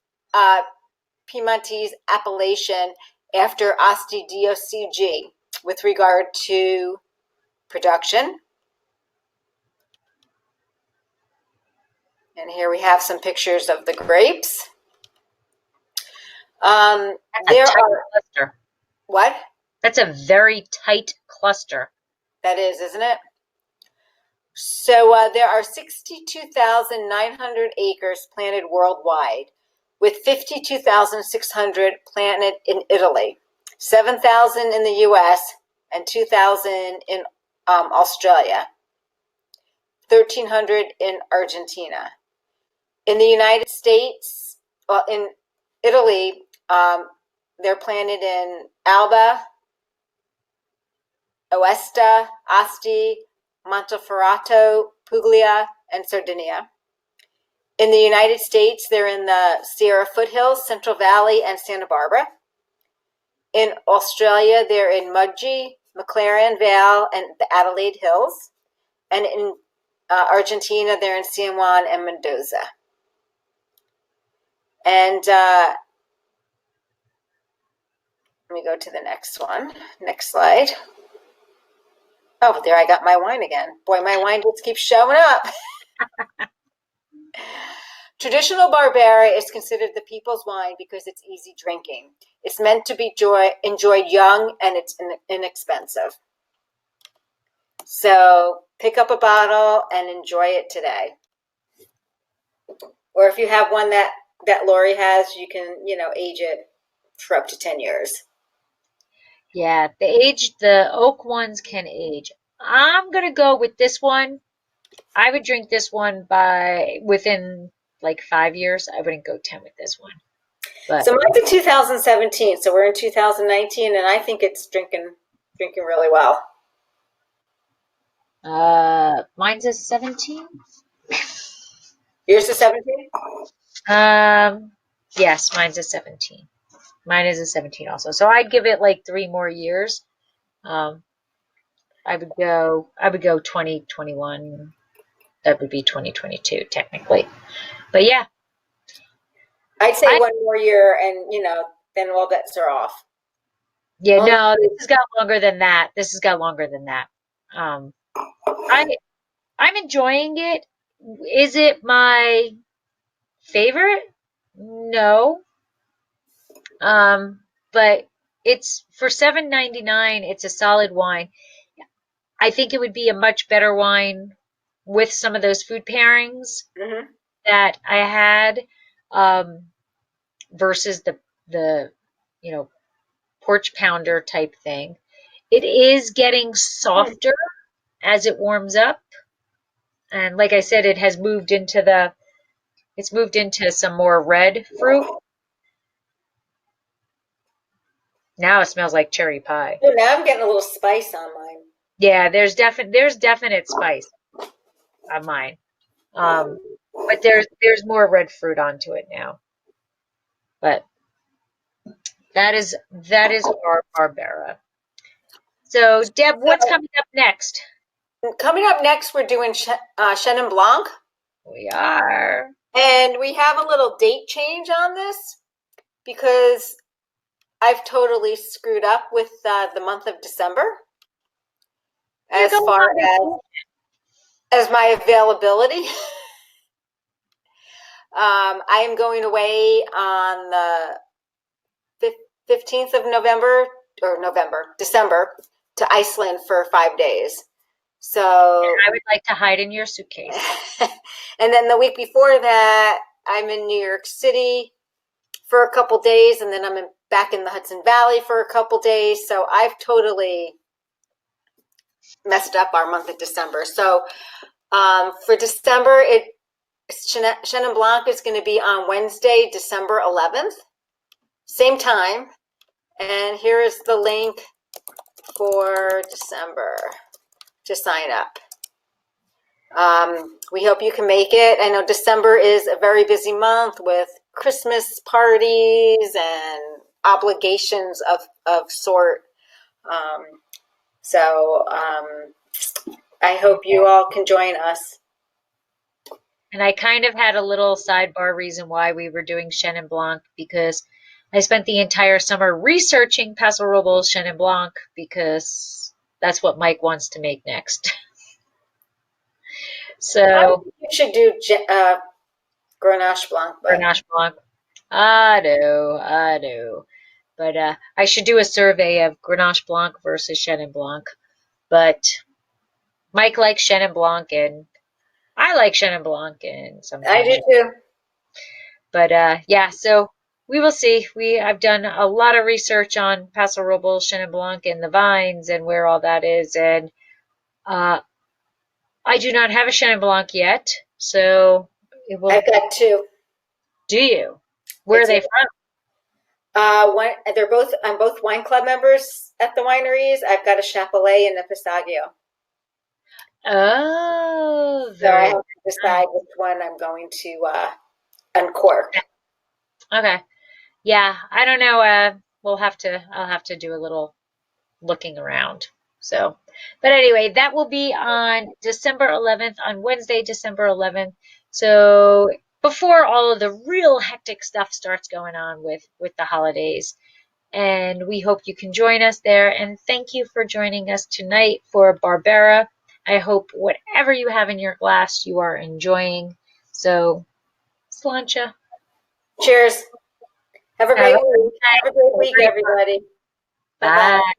Piemontese appellation after Asti DOCG with regard to production. And here we have some pictures of the grapes. There are cluster. what? That's a very tight cluster. That is, isn't it? So there are 62,900 acres planted worldwide, with 52,600 planted in Italy, 7,000 in the U.S., and 2,000 in Australia, 1,300 in Argentina. In the United States, well, in Italy, they're planted in Alba, Oesta, Asti, Monteferrato, Puglia, and Sardinia. In the United States, they're in the Sierra foothills, Central Valley, and Santa Barbara. In Australia, they're in Mudgee, McLaren Vale, and the Adelaide Hills. And in Argentina, they're in San Juan and Mendoza. And let me go to the next one. Next slide. Oh, there I got my wine again. Boy, my wine just keeps showing up. Traditional Barbera is considered the people's wine because it's easy drinking. It's meant to be enjoyed young, and it's inexpensive. So pick up a bottle and enjoy it today. Or if you have one that Lori has, you can, age it for up to 10 years. Yeah, the oak ones can age. I'm gonna go with this one. I would drink this one within like 5 years. I wouldn't go 10 with this one. But So mine's in 2017, so we're in 2019, and I think it's drinking really well. mine's a 17. Yours is 17? Yes, mine's a 17. Mine is a 17 also. So I'd give it like 3 more years. I would go 2021. That would be 2022 technically. But yeah. I'd say 1 more year, and then all bets are off. Yeah, no, this has got longer than that. I'm enjoying it. Is it my favorite? No. But it's for $7.99. It's a solid wine. I think it would be a much better wine with some of those food pairings Hmm. that I had, versus the porch pounder type thing. It is getting softer as it warms up, and like I said, it's moved into some more red fruit. Now it smells like cherry pie. Oh, now I'm getting a little spice on mine. Yeah, there's definite spice on mine. But there's more red fruit onto it now. But that is our Barbera. So Deb, what's So coming up next? coming up next, we're doing Chenin Blanc, We are. and we have a little date change on this because I've totally screwed up with the month of December You're as going far on vacation. as my availability. I am going away on the 15th of December to Iceland for 5 days. So, I would like to hide in your suitcase. and then the week before that, I'm in New York City for a couple days, and then I'm back in the Hudson Valley for a couple days. So I've totally messed up our month of December. So for December, Chenin Blanc is going to be on Wednesday, December 11th, same time. And here is the link for December to sign up. We hope you can make it. I know December is a very busy month with Christmas parties and obligations of sort. So I hope you all can join us. And I kind of had a little sidebar reason why we were doing Chenin Blanc, because I spent the entire summer researching Paso Robles Chenin Blanc because that's what Mike wants to make next. I So think you should do Grenache Blanc, but Grenache Blanc. I know. But I should do a survey of Grenache Blanc versus Chenin Blanc. But Mike likes Chenin Blanc, and I like Chenin Blanc, and I sometimes. do too. But yeah, so we will see. I've done a lot of research on Paso Robles, Chenin Blanc, and the vines and where all that is, and uh, I do not have a Chenin Blanc yet. So it will. I've got two. Do you? Where I are they do. from? I'm both wine club members at the wineries. I've got a Chapelet and a Passaggio. Oh, So I very have to decide which one I'm going to uncork. okay. Yeah, I don't know. I'll have to do a little looking around. So, but anyway, that will be on December 11th, on Wednesday, December 11th. So before all of the real hectic stuff starts going on with the holidays. And we hope you can join us there. And thank you for joining us tonight for Barbera. I hope whatever you have in your glass you are enjoying. So, sláinte. Cheers. Have a great week. Have a great week, everybody. Bye-bye. Bye.